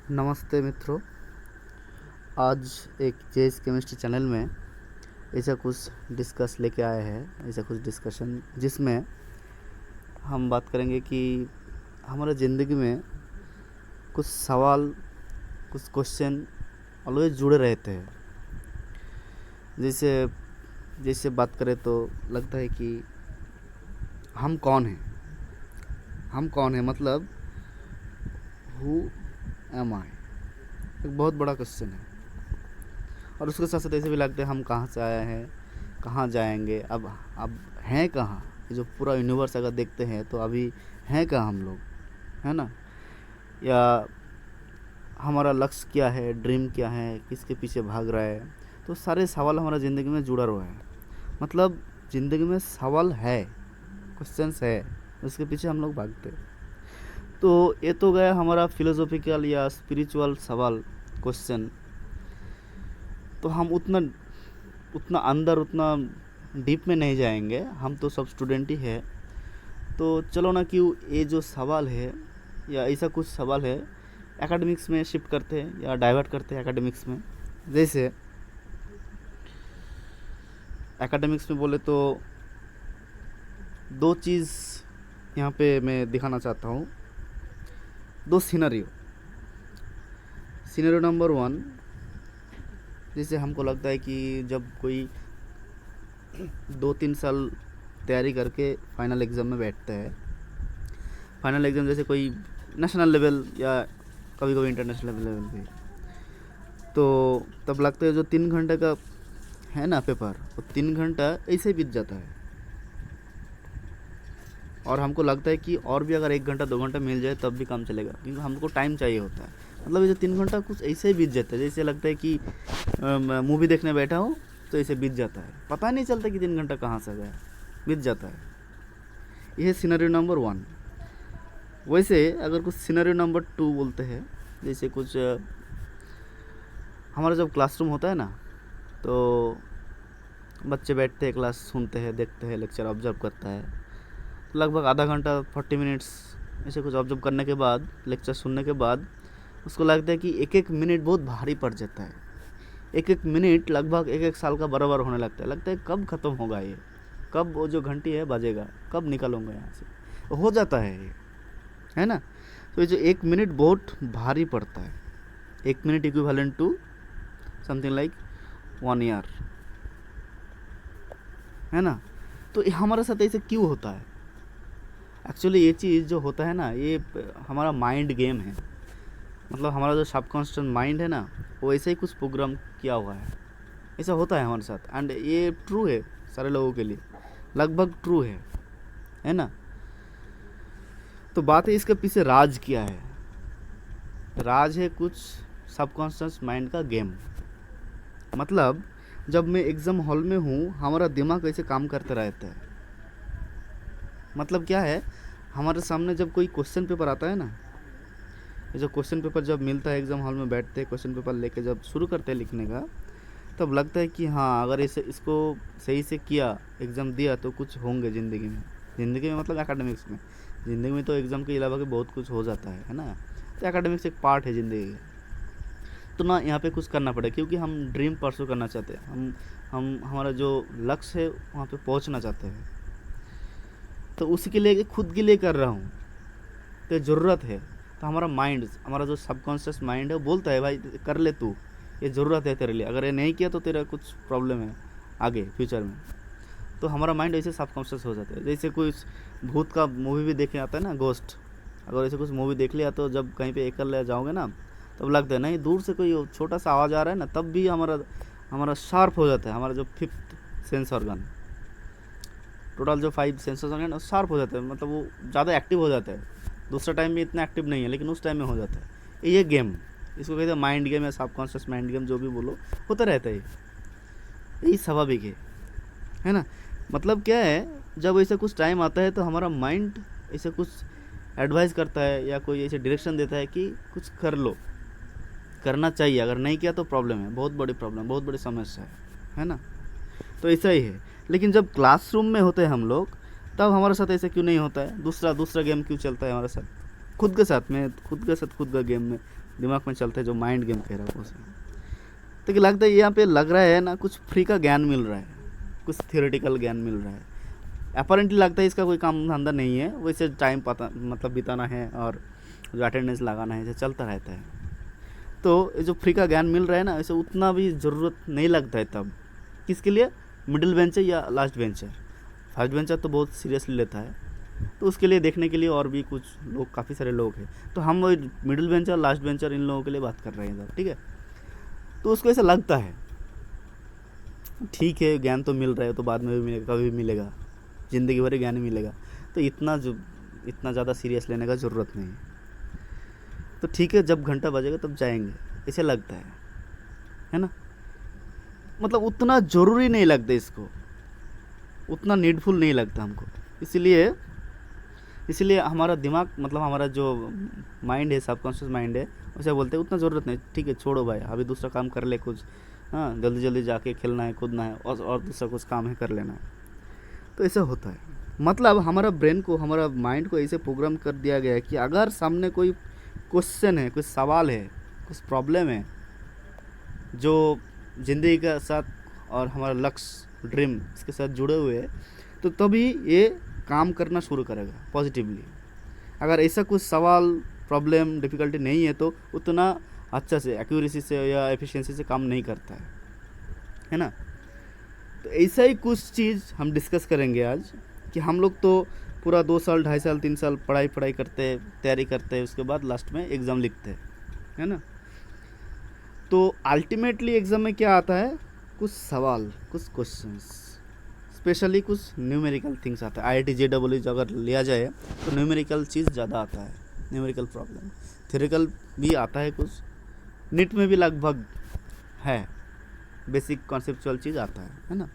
नमस्ते मित्रों। आज एक जेएस केमिस्ट्री चैनल में ऐसा कुछ डिस्कस लेके आए हैं, ऐसा कुछ डिस्कशन जिसमें हम बात करेंगे कि हमारे ज़िंदगी में कुछ सवाल, कुछ क्वेश्चन ऑलवेज जुड़े रहते हैं। जैसे जैसे बात करें तो लगता है कि हम कौन हैं, मतलब हु एम आई, एक बहुत बड़ा क्वेश्चन है। और उसके साथ साथ ऐसे भी लगता है हम कहाँ से आए हैं, कहाँ जाएंगे, अब हैं कहाँ। ये जो पूरा यूनिवर्स अगर देखते हैं तो अभी हैं कहाँ हम लोग, है ना। या हमारा लक्ष्य क्या है, ड्रीम क्या है, किसके पीछे भाग रहा है। तो सारे सवाल हमारा ज़िंदगी में जुड़ा हुआ है। मतलब ज़िंदगी में सवाल है, क्वेश्चंस है, उसके पीछे हम लोग भागते हैं। तो ये तो गया हमारा फिलोसॉफिकल या स्पिरिचुअल सवाल, क्वेश्चन। तो हम उतना उतना अंदर, उतना डीप में नहीं जाएंगे, हम तो सब स्टूडेंट ही है। तो चलो ना कि ये जो सवाल है या ऐसा कुछ सवाल है एकेडमिक्स में शिफ्ट करते हैं या डाइवर्ट करते हैं एकेडमिक्स में। जैसे एकेडमिक्स में बोले तो दो चीज़ यहाँ पे मैं दिखाना चाहता हूँ, दो सिनेरियो। सिनेरियो नंबर 1, जैसे हमको लगता है कि जब कोई 2-3 साल तैयारी करके फाइनल एग्ज़ाम में बैठता है, फाइनल एग्ज़ाम जैसे कोई नेशनल लेवल या कभी कभी इंटरनेशनल लेवल पे, तो तब लगता है जो 3 घंटे का है ना पेपर, वो 3 घंटा ऐसे बीत जाता है। और हमको लगता है कि और भी अगर 1 घंटा 2 घंटा मिल जाए तब भी काम चलेगा, क्योंकि हमको टाइम चाहिए होता है। मतलब ये जो 3 घंटा कुछ ऐसे ही बीत जाता है, जैसे लगता है कि मूवी देखने बैठा हूँ तो ऐसे बीत जाता है, पता नहीं चलता कि 3 घंटा कहाँ से गया, बीत जाता है। यह सिनेरियो नंबर 1। वैसे अगर कुछ सिनेरियो नंबर 2 बोलते हैं, जैसे कुछ हमारा जब क्लासरूम होता है ना, तो बच्चे बैठते हैं, क्लास सुनते हैं, देखते हैं, लेक्चर ऑब्जर्व करता है। लगभग आधा घंटा 40 मिनट्स ऐसे कुछ ऑब्जर्व करने के बाद, लेक्चर सुनने के बाद उसको लगता है कि एक एक मिनट बहुत भारी पड़ जाता है। एक एक मिनट लगभग एक एक साल का बराबर होने लगता है कब ख़त्म होगा ये, कब वो जो घंटी है बजेगा, कब निकलूँगा यहाँ से, हो जाता है ये, है ना। तो ये जो 1 मिनट बहुत भारी पड़ता है। 1 minute equivalent to something like 1 year, है ना। तो ये हमारे साथ ऐसे क्यों होता है? एक्चुअली ये चीज़ जो होता है ना, ये हमारा माइंड गेम है। मतलब हमारा जो सबकॉन्शियस माइंड है ना, वो ऐसे ही कुछ प्रोग्राम किया हुआ है। ऐसा होता है हमारे साथ, एंड ये ट्रू है सारे लोगों के लिए, लगभग ट्रू है ना। तो बात है इसके पीछे राज क्या है। राज है कुछ सबकॉन्शियस माइंड का गेम। मतलब जब मैं एग्ज़ाम हॉल में हूँ, हमारा दिमाग ऐसे काम करते रहता है। मतलब क्या है, हमारे सामने जब कोई क्वेश्चन पेपर आता है ना, ये जो क्वेश्चन पेपर जब मिलता है, एग्ज़ाम हॉल में बैठते हैं, क्वेश्चन पेपर लेके जब शुरू करते हैं लिखने का, तब लगता है कि हाँ, अगर इसको सही से किया, एग्ज़ाम दिया तो कुछ होंगे ज़िंदगी में मतलब एकेडमिक्स में। ज़िंदगी में तो एग्ज़ाम के अलावा के बहुत कुछ हो जाता है ना। तो एकेडमिक्स एक पार्ट है ज़िंदगी का। तो ना यहाँ पे कुछ करना पड़े, क्योंकि हम ड्रीम परसू करना चाहते हैं, हम हमारा जो लक्ष्य है वहाँ पे पहुँचना चाहते हैं। तो उसी के लिए, खुद के लिए कर रहा हूँ, तो ज़रूरत है। तो हमारा माइंड, हमारा जो सबकॉन्शियस माइंड है, वो बोलता है भाई कर ले तू, ये ज़रूरत है तेरे लिए, अगर ये नहीं किया तो तेरा कुछ प्रॉब्लम है आगे फ्यूचर में। तो हमारा माइंड ऐसे सबकॉन्शियस हो जाता है। जैसे कोई भूत का मूवी भी देखे आता है ना, गोस्ट, अगर ऐसे कुछ मूवी देख लिया तो जब कहीं पे अकेले जाओगे ना, तब लगता है नहीं, दूर से कोई छोटा सा आवाज़ आ रहा है ना, तब भी हमारा शार्प हो जाता है। हमारा जो 5th सेंस ऑर्गन, टोटल जो 5 सेंसर्स ऑर्गन है, शार्प हो जाता है, मतलब वो ज़्यादा एक्टिव हो जाता है। दूसरा टाइम में इतना एक्टिव नहीं है, लेकिन उस टाइम में हो जाता है। ये गेम, इसको कहते हैं माइंड गेम या सबकॉन्शियस माइंड गेम, जो भी बोलो, होता रहता है। यही स्वाभाविक है ना। मतलब क्या है, जब ऐसा कुछ टाइम आता है तो हमारा माइंड ऐसे कुछ एडवाइस करता है या कोई ऐसे डायरेक्शन देता है कि कुछ कर लो, करना चाहिए, अगर नहीं किया तो प्रॉब्लम है, बहुत बड़ी प्रॉब्लम, बहुत बड़ी समस्या है ना। तो ऐसा ही है। लेकिन जब क्लासरूम में होते हैं हम लोग, तब हमारे साथ ऐसा क्यों नहीं होता है? दूसरा गेम क्यों चलता है हमारे साथ? खुद के साथ का गेम में दिमाग में चलता है, जो माइंड गेम कह रहा है उसे। तो क्या लगता है यहाँ पे लग रहा है ना कुछ फ्री का ज्ञान मिल रहा है, कुछ थियोरेटिकल ज्ञान मिल रहा है। अपेरेंटली लगता है इसका कोई काम धंधा नहीं है, वैसे टाइम पता मतलब बिताना है और जो अटेंडेंस लगाना है, जो चलता रहता है। तो ये जो फ्री का ज्ञान मिल रहा है ना, इसे उतना भी ज़रूरत नहीं लगता है तब। किसके लिए? मिडिल बेंचर या लास्ट बेंचर। फर्स्ट बेंचर तो बहुत सीरियसली लेता है, तो उसके लिए देखने के लिए और भी कुछ लोग, काफ़ी सारे लोग हैं। तो हम वो मिडिल बेंचर, लास्ट बेंचर, इन लोगों के लिए बात कर रहे हैं सर, ठीक है। तो उसको ऐसा लगता है ठीक है ज्ञान तो मिल रहा है, तो बाद में भी मिलेगा, कभी भी मिलेगा, ज़िंदगी भर ज्ञान ही मिलेगा, तो इतना ज़्यादा सीरियस लेने का ज़रूरत नहीं है। तो ठीक है, जब घंटा बजेगा तब जाएंगे, ऐसे लगता है ना। मतलब उतना ज़रूरी नहीं लगता इसको, उतना नीडफुल नहीं लगता हमको। इसलिए हमारा दिमाग, मतलब हमारा जो माइंड है, सबकॉन्शियस माइंड है, उसे बोलते हैं उतना ज़रूरत नहीं, ठीक है छोड़ो भाई, अभी दूसरा काम कर ले कुछ, हाँ जल्दी जल्दी जाके खेलना है, कूदना है, और दूसरा कुछ काम है कर लेना है। तो ऐसा होता है। मतलब हमारा ब्रेन को, हमारा माइंड को ऐसे प्रोग्राम कर दिया गया है कि अगर सामने कोई क्वेश्चन है, कुछ सवाल है, कुछ प्रॉब्लम है जो ज़िंदगी के साथ और हमारा लक्ष्य, ड्रीम इसके साथ जुड़े हुए हैं, तो तभी ये काम करना शुरू करेगा पॉजिटिवली। अगर ऐसा कुछ सवाल, प्रॉब्लम, डिफ़िकल्टी नहीं है तो उतना अच्छा से, एक्यूरेसी से या एफिशिएंसी से काम नहीं करता है ना। तो ऐसा ही कुछ चीज़ हम डिस्कस करेंगे आज, कि हम लोग तो पूरा 2 साल, 2.5 साल, 3 साल पढ़ाई करते हैं, तैयारी करते हैं, उसके बाद लास्ट में एग्ज़ाम लिखते हैं, है ना। तो अल्टीमेटली एग्ज़ाम में क्या आता है? कुछ सवाल, कुछ क्वेश्चंस, स्पेशली कुछ न्यूमेरिकल थिंग्स आता है। IIT JEE अगर लिया जाए तो न्यूमेरिकल चीज़ ज़्यादा आता है, न्यूमेरिकल प्रॉब्लम। थ्योरेटिकल भी आता है कुछ, नीट में भी लगभग है, बेसिक कॉन्सेप्चुअल चीज़ आता है ना।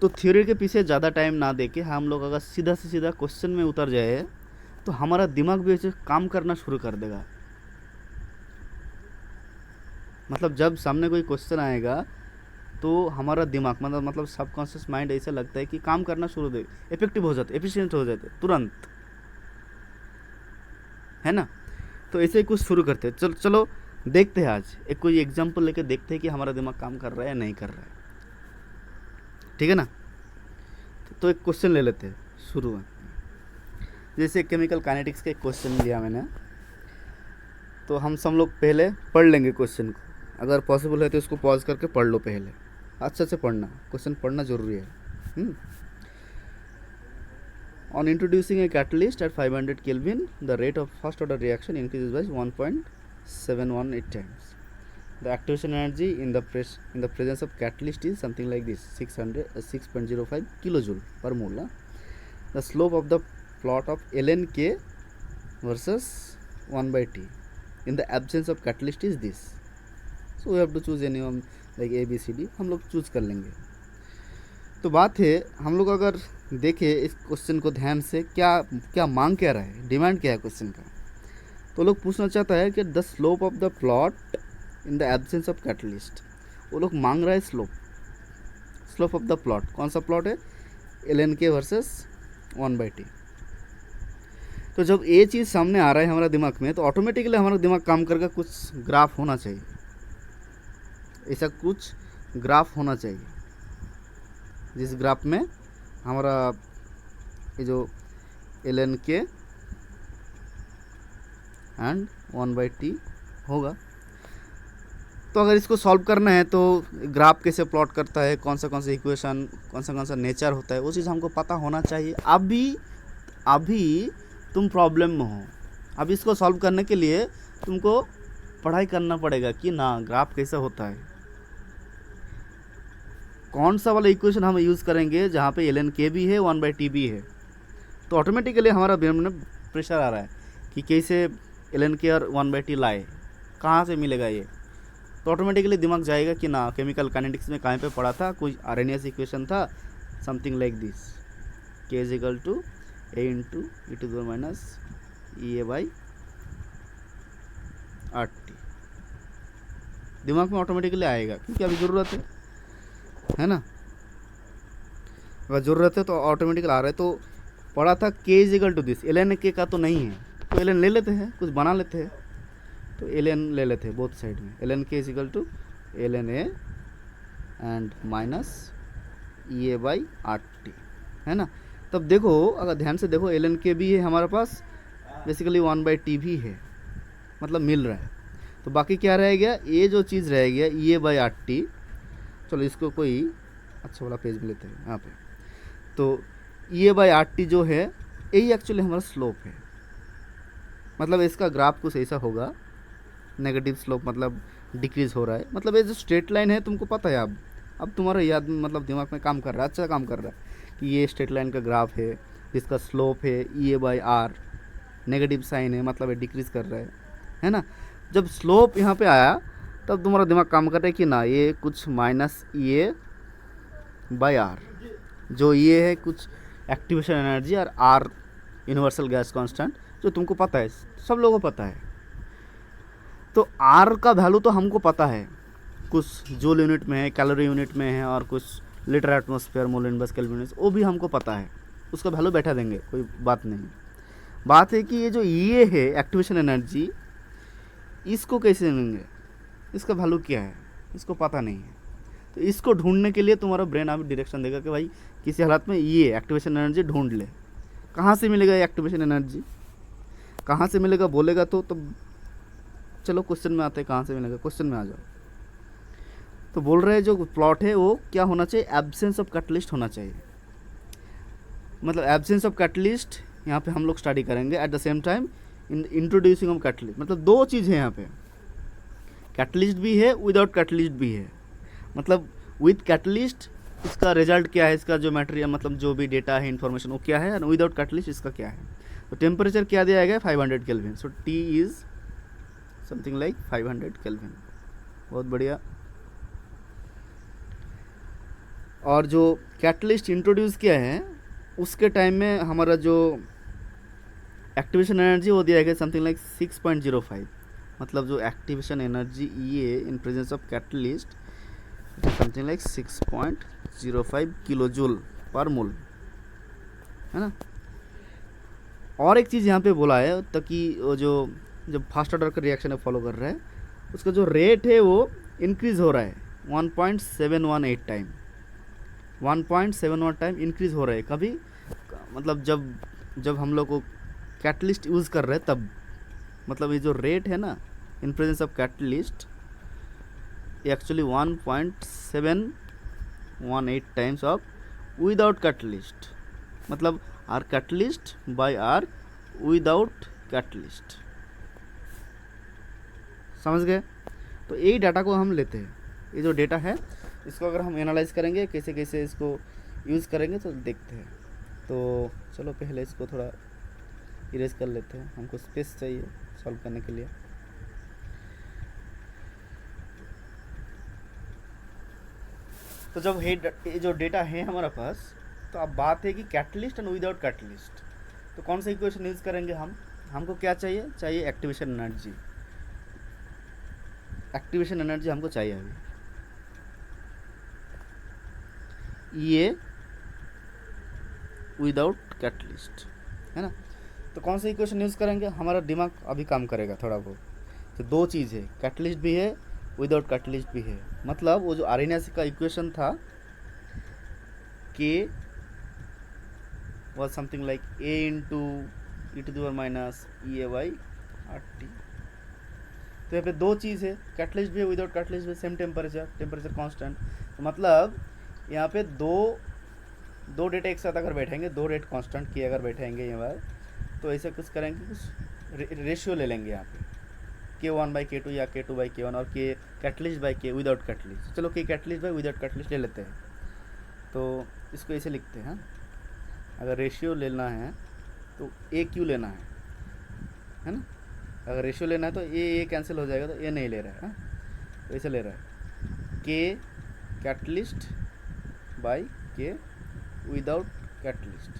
तो थ्योरी के पीछे ज़्यादा टाइम ना देके हम लोग अगर सीधा से सीधा क्वेश्चन में उतर जाए तो हमारा दिमाग भी ऐसे काम करना शुरू कर देगा। मतलब जब सामने कोई क्वेश्चन आएगा तो हमारा दिमाग, मतलब सबकॉन्शियस माइंड ऐसा लगता है कि काम करना शुरू दे, इफेक्टिव हो जाते, एफिशिएंट हो जाते तुरंत, है ना। तो ऐसे ही कुछ शुरू करते हैं। चलो देखते हैं आज एक कोई एग्जाम्पल लेके देखते हैं कि हमारा दिमाग काम कर रहा है या नहीं कर रहा है, ठीक है ना। तो एक क्वेश्चन ले लेते हैं शुरू में। जैसे केमिकल काइनेटिक्स का एक क्वेश्चन दिया मैंने, तो हम सब लोग पहले पढ़ लेंगे क्वेश्चन को, अगर पॉसिबल है तो इसको पॉज करके पढ़ लो, पहले अच्छे से पढ़ना, क्वेश्चन पढ़ना जरूरी है। On introducing a catalyst at 500 Kelvin, the rate of first order reaction increases by 1.718 times. The activation energy in the presence of catalyst is something like this, 6.05 kilojoule per mole. The slope of the plot of ln k versus 1 by t in the absence of catalyst is this. So we have to choose any one like A, B, C, D. हम लोग choose कर लेंगे। तो बात है, हम लोग अगर देखें इस क्वेश्चन को ध्यान से, क्या मांग क्या रहा है, डिमांड क्या है क्वेश्चन का। तो लोग पूछना चाहता है कि the slope of the plot in the absence of catalyst. वो लोग मांग रहा है स्लोप ऑफ द प्लॉट। कौन सा प्लॉट है? ln k versus 1 by t। तो जब ये चीज़ सामने आ रहा है हमारा दिमाग में, तो ऑटोमेटिकली हमारा दिमाग काम करके कुछ ग्राफ होना चाहिए, ऐसा कुछ ग्राफ होना चाहिए जिस ग्राफ में हमारा ये जो ln k and 1 by t होगा। तो अगर इसको सॉल्व करना है तो ग्राफ कैसे प्लॉट करता है, कौन सा इक्वेशन, कौन सा नेचर होता है, वो चीज़ हमको पता होना चाहिए। अभी तुम प्रॉब्लम में हो, अब इसको सॉल्व करने के लिए तुमको पढ़ाई करना पड़ेगा कि ना ग्राफ कैसे होता है, कौन सा वाला इक्वेशन हम यूज़ करेंगे जहाँ पे ln k भी है, 1 by t भी है। तो ऑटोमेटिकली हमारा ब्रेन में प्रेशर आ रहा है कि कैसे ln k और 1 by t लाए, कहाँ से मिलेगा ये। तो ऑटोमेटिकली दिमाग जाएगा कि ना केमिकल काइनेटिक्स में कहाँ पे पढ़ा था, कोई आरएनएस इक्वेशन था, something like this, k is equal to a into e to the minus E A by R T. दिमाग में ऑटोमेटिकली आएगा क्योंकि अभी ज़रूरत है ना। अगर ज़रूरत है तो ऑटोमेटिकली आ रहा है। तो पढ़ा था k is equal to this, ln k का तो नहीं है, तो ln ले लेते हैं, कुछ बना लेते हैं, तो एल एन ले लेते हैं बोथ साइड में, L N K is equal to L N A and minus E A by R T, है ना। तब देखो, अगर ध्यान से देखो, एल एन के भी है हमारे पास, बेसिकली 1/t भी है, मतलब मिल रहा है। तो बाकी क्या रह गया, ये जो चीज़ रह गया ई ए बाई आर टी। चलो इसको कोई अच्छा वाला पेज में लेते हैं यहाँ पे। तो ई ए बाई आर टी जो है, यही एक्चुअली हमारा स्लोप है। मतलब इसका ग्राफ कुछ ऐसा होगा, नेगेटिव स्लोप, मतलब डिक्रीज हो रहा है। मतलब ये जो स्ट्रेट लाइन है तुमको पता है, अब तुम्हारा याद मतलब दिमाग में काम कर रहा है, अच्छा काम कर रहा है कि ये स्ट्रेट लाइन का ग्राफ है जिसका स्लोप है ई A by are, negative sign है, मतलब ये डिक्रीज कर रहा है ना। जब स्लोप यहाँ पे आया तब तुम्हारा दिमाग काम कर रहा है कि ना ये कुछ minus E A by R, जो ये है कुछ एक्टिवेशन एनर्जी और आर यूनिवर्सल गैस कांस्टेंट, जो तुमको पता है, सब लोगों को पता है। तो आर का वैल्यू तो हमको पता है, कुछ जूल यूनिट में है, कैलोरी यूनिट में है, और कुछ litre atmosphere mole inverse kelvin, वो भी हमको पता है, उसका वैल्यू बैठा देंगे, कोई बात नहीं। बात है कि ये जो ये है एक्टिवेशन एनर्जी, इसको कैसे लेंगे, इसका वैल्यू क्या है, इसको पता नहीं है। तो इसको ढूंढने के लिए तुम्हारा ब्रेन अभी डायरेक्शन देगा कि भाई किसी हालत में ये एक्टिवेशन एनर्जी ढूंढ ले। कहाँ से मिलेगा ये एक्टिवेशन एनर्जी, कहाँ से मिलेगा बोलेगा तो चलो क्वेश्चन में आते हैं, कहाँ से मिलेगा, क्वेश्चन में आ जाओ। तो बोल रहे हैं जो प्लॉट है वो क्या होना चाहिए, एब्सेंस ऑफ कैटलिस्ट होना चाहिए। मतलब एब्सेंस ऑफ कैटलिस्ट यहाँ पे हम लोग स्टडी करेंगे, at the same time in introducing of catalyst. मतलब दो चीज़ है यहाँ पे, कैटलिस्ट भी है, विदाउट कैटलिस्ट भी है। मतलब विद कैटलिस्ट इसका रिजल्ट क्या है, इसका जो मटेरियल मतलब जो भी डेटा है, इन्फॉर्मेशन, वो क्या है, और विदाउट कैटलिस्ट इसका क्या है। तो टेम्परेचर क्या दिया गया, 500 kelvin. So T is something like 500 kelvin. बहुत बढ़िया। और जो कैटलिस्ट इंट्रोड्यूस किया है उसके टाइम में हमारा जो एक्टिवेशन एनर्जी वो दिया गया समथिंग लाइक 6.05। मतलब जो एक्टिवेशन एनर्जी ये in presence of catalyst something like 6.05 kilo joule per mole, है ना। और एक चीज़ यहाँ पे बोला है, ताकि वो जो जब फास्ट ऑर्डर का रिएक्शन है फॉलो कर रहा है, उसका जो रेट है वो इंक्रीज़ हो रहा है 1.718 टाइम, 1.71 टाइम इंक्रीज़ हो रहा है। कभी मतलब जब हम लोग को कैटलिस्ट यूज़ कर रहे हैं तब, मतलब ये जो रेट है ना in presence of catalyst, actually 1.718 times of without catalyst, मतलब R catalyst by R without catalyst. समझ गए। तो यही डाटा को हम लेते हैं, ये जो डेटा है इसको अगर हम एनालाइज करेंगे कैसे कैसे इसको यूज़ करेंगे तो देखते हैं। तो चलो पहले इसको थोड़ा इरेज कर लेते हैं, हमको स्पेस चाहिए सॉल्व करने के लिए। तो जब ये जो डेटा है हमारे पास, तो अब बात है कि कैटलिस्ट एंड विदाउट कैटलिस्ट, तो कौन सा इक्वेशन यूज़ करेंगे हम। हमको क्या चाहिए एक्टिवेशन एनर्जी। एक्टिवेशन एनर्जी हमको चाहिए अभी, ये विदाउट कैटलिस्ट, है ना। तो कौन सा इक्वेशन यूज़ करेंगे, हमारा दिमाग अभी काम करेगा थोड़ा बहुत। तो दो चीज़ है, कैटलिस्ट भी है, विदाउट कैटलिस्ट भी है। मतलब वो जो आरएनएस का इक्वेशन था, के was something like a into e to the power minus e a by r t। तो यहाँ पे दो चीज़ है, कैटलिस्ट भी है, विदाउट कैटलिस्ट भी, सेम टेम्परेचर कांस्टेंट। तो मतलब यहाँ पे दो डेटा एक साथ अगर बैठेंगे, दो रेट कांस्टेंट की अगर बैठेंगे यहाँ पर, तो ऐसे कुछ करेंगे, कुछ रेशियो ले लेंगे यहाँ पे, K1/K2 या K2/K1 और K catalyst by K without catalyst. चलो K catalyst by without catalyst ले लेते हैं। तो इसको ऐसे लिखते हैं, अगर रेशियो लेना है तो ए क्यू लेना है ना। अगर रेशियो लेना है तो ए कैंसिल हो जाएगा, तो ए नहीं ले रहा है, तो ऐसे ले रहा है K catalyst by K without catalyst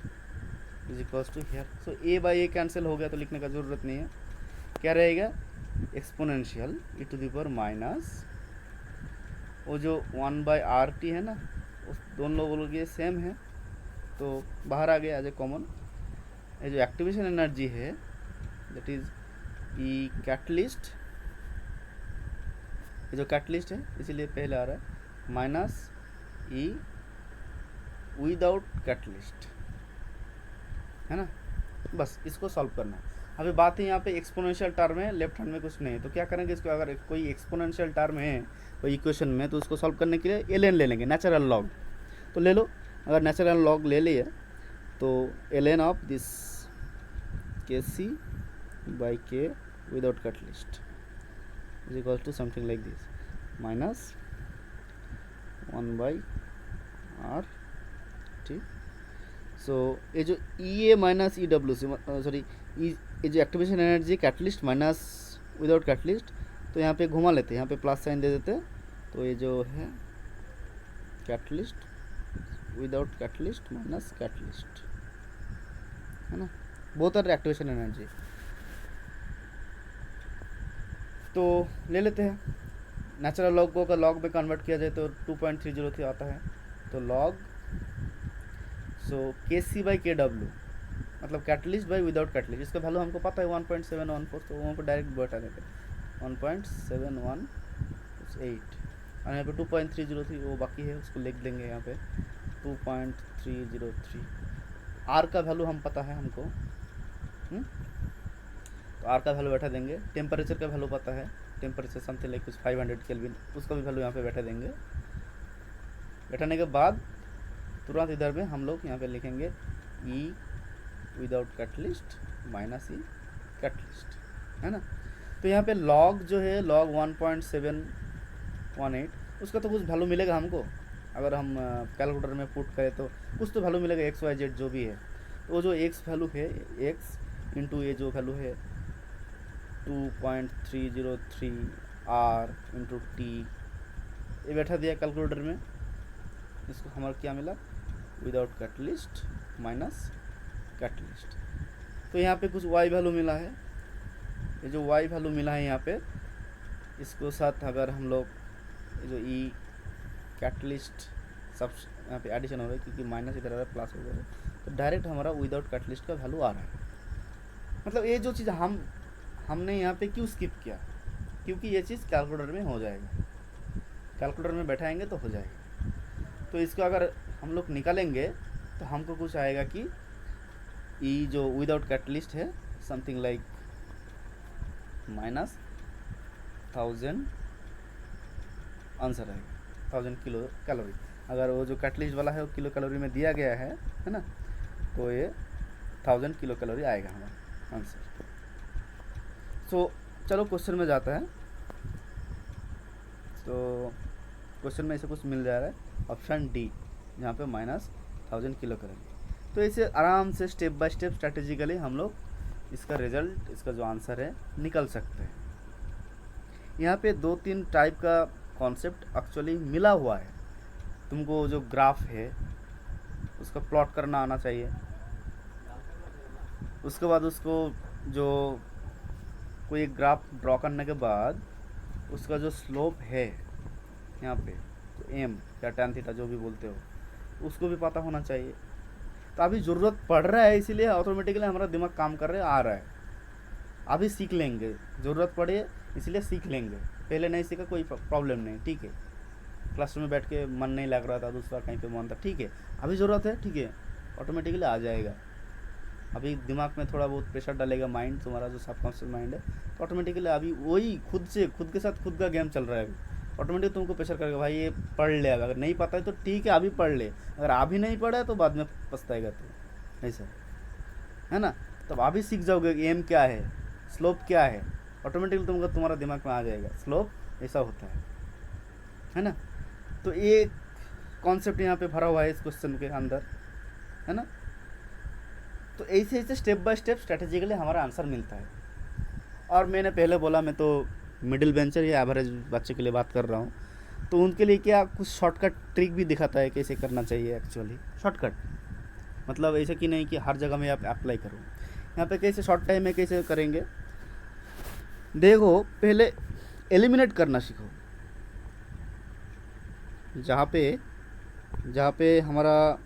is equals to here. So A by A cancel हो गया तो लिखने का ज़रूरत नहीं है। क्या रहेगा, exponential e to the power minus वो जो 1/RT है ना, उस दोनों लोगों के सेम है, तो बाहर आ गया एज ए कॉमन। ये जो एक्टिवेशन एनर्जी है दैट इज़ ई कैटलिस्ट ये जो कैटलिस्ट है इसीलिए पहले आ रहा है माइनस ई विदाउट कैटलिस्ट, है ना। बस इसको सॉल्व करना है। अभी बात है यहाँ पे एक्सपोनेंशियल टर्म है, लेफ्ट हैंड में कुछ नहीं है, तो क्या करेंगे इसको, अगर कोई एक्सपोनेंशियल टर्म है कोई इक्वेशन में तो उसको सॉल्व करने के लिए एल ले लेंगे, नेचुरल लॉग। तो ले लो, अगर नेचुरल लॉग ले लिए तो L of this K C by K without catalyst is equal to something like this minus 1/r, ठीक। सो ये जो E A minus E W C, sorry ये जो activation energy catalyst minus without catalyst, तो यहाँ पे घुमा लेते हैं, यहाँ पे प्लस साइन दे देते हैं, तो ये जो है catalyst without catalyst minus catalyst, है ना, बोथ आर एक्टिवेशन एनर्जी। तो ले लेते हैं, नेचुरल लॉग को अगर लॉग में कन्वर्ट किया जाए तो 2.303 आता है, तो लॉग सो के सी बाई के डब्ल्यू मतलब कैटलिस्ट बाई विदाउट कैटलिस्ट, इसका वैल्यू हमको पता है 1.714, तो वहाँ पर डायरेक्ट बैठा देते 1.718, और यहाँ पे 2.303 वो बाकी है, उसको लिख देंगे यहाँ पे 2.303। आर का वैल्यू हम पता है हमको, तो आर का वैल्यू बैठा देंगे। टेम्परेचर का वैल्यू पता है, टेम्परेचर समथिंग लाइक कुछ 500 केल्विन, उसका भी वैल्यू यहाँ पे बैठा देंगे। बैठाने के बाद तुरंत इधर में हम लोग यहाँ पे लिखेंगे ई विदाउट कैटलिस्ट माइनस ई कैटलिस्ट, है ना। तो यहाँ पे लॉग जो है लॉग 1.718, उसका तो कुछ वैल्यू मिलेगा हमको, अगर हम कैलकुलेटर में पुट करें तो कुछ तो वैल्यू मिलेगा, एक्स वाई जेड जो भी है। तो वो जो एक्स वैल्यू है, एक्स इंटू ये जो वैल्यू है 2.303 आर इंटू टी, ये बैठा दिया कैलकुलेटर में। इसको हमारा क्या मिला, विदाउट कैटलिस्ट माइनस कैटलिस्ट। तो यहाँ पे कुछ वाई वैल्यू मिला है, ये जो वाई वैल्यू मिला है यहाँ पे, इसको साथ अगर हम लोग ये जो ई कैटलिस्ट सब यहाँ पे एडिशन हो रहा है, क्योंकि माइनस इधर आ रहा है प्लस हो रहा है, तो डायरेक्ट हमारा विदाउट कैटलिस्ट का वैल्यू आ रहा है। मतलब ये जो चीज़ हमने यहाँ पे क्यों स्किप किया, क्योंकि ये चीज़ कैलकुलेटर में हो जाएगा, कैलकुलेटर में बैठाएंगे तो हो जाएगा। तो इसको अगर हम लोग निकालेंगे तो हमको कुछ आएगा कि ई जो विदाउट कैटलिस्ट है समथिंग लाइक माइनस 1000 आंसर आएगा, 1000 किलो कैलोरी। अगर वो जो कैटलिस्ट वाला है वो किलो कैलोरी में दिया गया है ना, तो ये 1000 किलो कैलोरी आएगा हमारा आंसर। सो चलो क्वेश्चन में जाता है। तो क्वेश्चन में ऐसे कुछ मिल जा रहा है, ऑप्शन डी, जहाँ पे माइनस 1000 किलो कैलोरी। तो इसे आराम से स्टेप बाय स्टेप स्ट्रैटेजिकली हम लोग इसका रिजल्ट, इसका जो आंसर है निकल सकते हैं। यहाँ पे 2-3 टाइप का कॉन्सेप्ट एक्चुअली मिला हुआ है। तुमको जो ग्राफ है उसका प्लॉट करना आना चाहिए, उसके बाद उसको जो कोई एक ग्राफ ड्रॉ करने के बाद उसका जो स्लोप है यहाँ पे, तो एम या tan थीटा जो भी बोलते हो, उसको भी पता होना चाहिए। तो अभी ज़रूरत पड़ रहा है, इसीलिए ऑटोमेटिकली हमारा दिमाग काम कर रहा है, आ रहा है। अभी सीख लेंगे, ज़रूरत पड़े इसलिए सीख लेंगे, पहले नहीं सीखा कोई प्रॉब्लम नहीं, ठीक है। क्लासरूम में बैठ के मन नहीं लग रहा था, दूसरा कहीं पे मन था, ठीक है, अभी ज़रूरत है, ठीक है, ऑटोमेटिकली आ जाएगा। अभी दिमाग में थोड़ा बहुत प्रेशर डालेगा माइंड, तुम्हारा जो सबकॉन्शियस माइंड है, तो ऑटोमेटिकली अभी वही खुद से खुद के साथ खुद का गेम चल रहा है। अभी ऑटोमेटिक तुमको प्रेशर करेगा, भाई ये पढ़ ले, अगर नहीं पता है तो ठीक है अभी पढ़ ले, अगर अभी नहीं पढ़ा है तो बाद में पछताएगा तो, ऐसा है ना। तब अभी सीख जाओगे कि एम क्या है, स्लोप क्या है, ऑटोमेटिकली तुमको तुम्हारा दिमाग में आ जाएगा, स्लोप ऐसा होता है ना। तो ये कॉन्सेप्ट यहाँ पे भरा हुआ है इस क्वेश्चन के अंदर, है ना। तो ऐसे ऐसे स्टेप बाय स्टेप स्ट्रैटेजिकली हमारा आंसर मिलता है। और मैंने पहले बोला मैं तो मिडिल बेंचर या एवरेज बच्चे के लिए बात कर रहा हूँ, तो उनके लिए क्या कुछ शॉर्टकट ट्रिक भी दिखाता है कैसे करना चाहिए। एक्चुअली शॉर्टकट मतलब ऐसे कि नहीं कि हर जगह में आप अप्लाई करो, यहाँ पे कैसे शॉर्ट टाइम में कैसे करेंगे। देखो पहले एलिमिनेट करना सीखो, जहाँ पे हमारा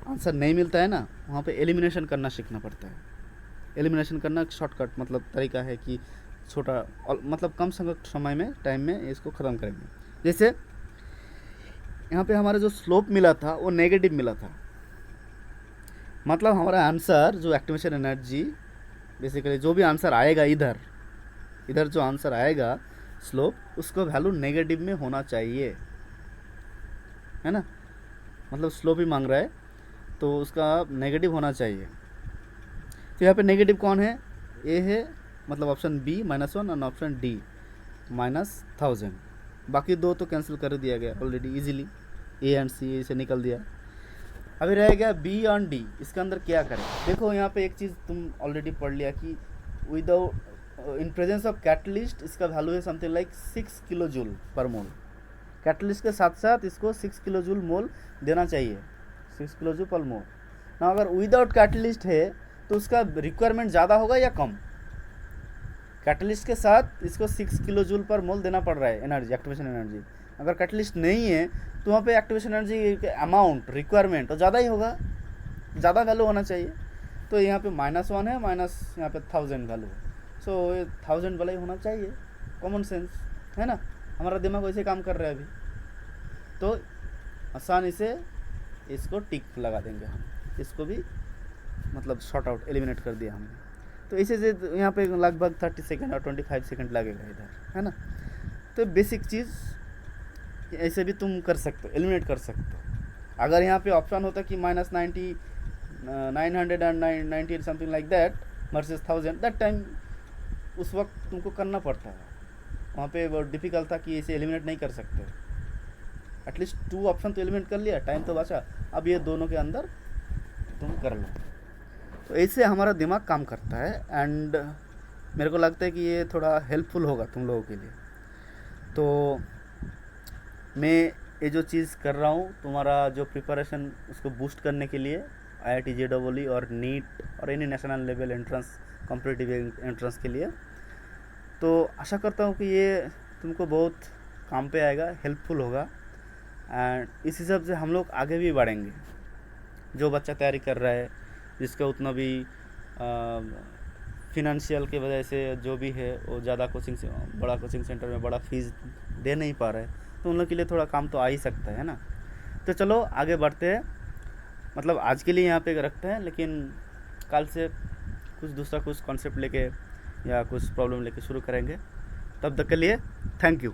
आंसर नहीं मिलता है ना, वहाँ पे एलिमिनेशन करना सीखना पड़ता है। एलिमिनेशन करना शॉर्टकट मतलब तरीका है कि छोटा मतलब कम समय में टाइम में इसको ख़त्म करेंगे। जैसे यहाँ पे हमारा जो स्लोप मिला था वो नेगेटिव मिला था, मतलब हमारा आंसर जो एक्टिवेशन एनर्जी बेसिकली जो भी आंसर आएगा इधर इधर जो आंसर आएगा स्लोप उसका वैल्यू नेगेटिव में होना चाहिए, है ना। मतलब स्लोप ही मांग रहा है तो उसका नेगेटिव होना चाहिए। तो यहाँ पे नेगेटिव कौन है, ए है, मतलब ऑप्शन बी -1 और ऑप्शन डी -1000। बाकी दो तो कैंसिल कर दिया गया ऑलरेडी इजीली, ए एंड सी से निकल दिया। अभी रह गया बी और डी, इसके अंदर क्या करें। देखो यहाँ पे एक चीज़ तुम ऑलरेडी पढ़ लिया कि without in presence of catalyst इसका वैल्यू है something like 6 kilo joule per mole. Catalyst के साथ साथ इसको 6 किलो जूल मोल देना चाहिए, 6 किलो जूल पर मोल ना। अगर विदाउट कैटलिस्ट है तो उसका रिक्वायरमेंट ज़्यादा होगा या कम। कैटलिस्ट के साथ इसको 6 किलो जूल पर मोल देना पड़ रहा है एनर्जी, एक्टिवेशन एनर्जी। अगर कैटलिस्ट नहीं है तो वहाँ पे एक्टिवेशन एनर्जी अमाउंट रिक्वायरमेंट तो ज़्यादा ही होगा, ज़्यादा वैल्यू होना चाहिए। तो यहाँ पे -1 है, माइनस यहाँ पे 1000 वैल्यू है, सो ये 1000 वाला ही होना चाहिए, कॉमन सेंस है ना। हमारा दिमाग वैसे काम कर रहा है अभी, तो आसानी से इसको टिक लगा देंगे हम, इसको भी मतलब शॉर्ट आउट एलिमिनेट कर दिया हमने। तो इसे से यहाँ पे लगभग 30 सेकेंड और 25 सेकेंड लगेगा इधर, है ना। तो बेसिक चीज़ ऐसे भी तुम कर सकते हो, एलिमिनेट कर सकते हो। अगर यहाँ पे ऑप्शन होता कि -90 990 something like that versus 1000, that time उस वक्त तुमको करना पड़ता है, वहाँ पे बहुत डिफ़िकल्ट था कि इसे एलिमिनेट नहीं कर सकते। एटलीस्ट 2 ऑप्शन तो एलिमिनेट कर लिया, टाइम तो बचा, अब ये दोनों के अंदर तुम कर लो। तो ऐसे हमारा दिमाग काम करता है एंड मेरे को लगता है कि ये थोड़ा हेल्पफुल होगा तुम लोगों के लिए। तो मैं ये जो चीज़ कर रहा हूँ तुम्हारा जो प्रिपरेशन उसको बूस्ट करने के लिए IIT JEE और नीट और any national level entrance competitive entrance के लिए, तो आशा करता हूँ कि ये तुमको बहुत काम पे आएगा, हेल्पफुल होगा। एंड इस हिसाब से हम लोग आगे भी बढ़ेंगे। जो बच्चा तैयारी कर रहा है जिसका उतना भी फिनंशियल के वजह से जो भी है वो ज़्यादा बड़ा कोचिंग सेंटर में बड़ा फीस दे नहीं पा रहा है, तो उन लोग के लिए थोड़ा काम तो आ ही सकता है ना। तो चलो आगे बढ़ते हैं, मतलब आज के लिए यहाँ पे रखते हैं, लेकिन कल से कुछ दूसरा कुछ कॉन्सेप्ट लेके या कुछ प्रॉब्लम लेके शुरू करेंगे। तब तक के लिए थैंक यू।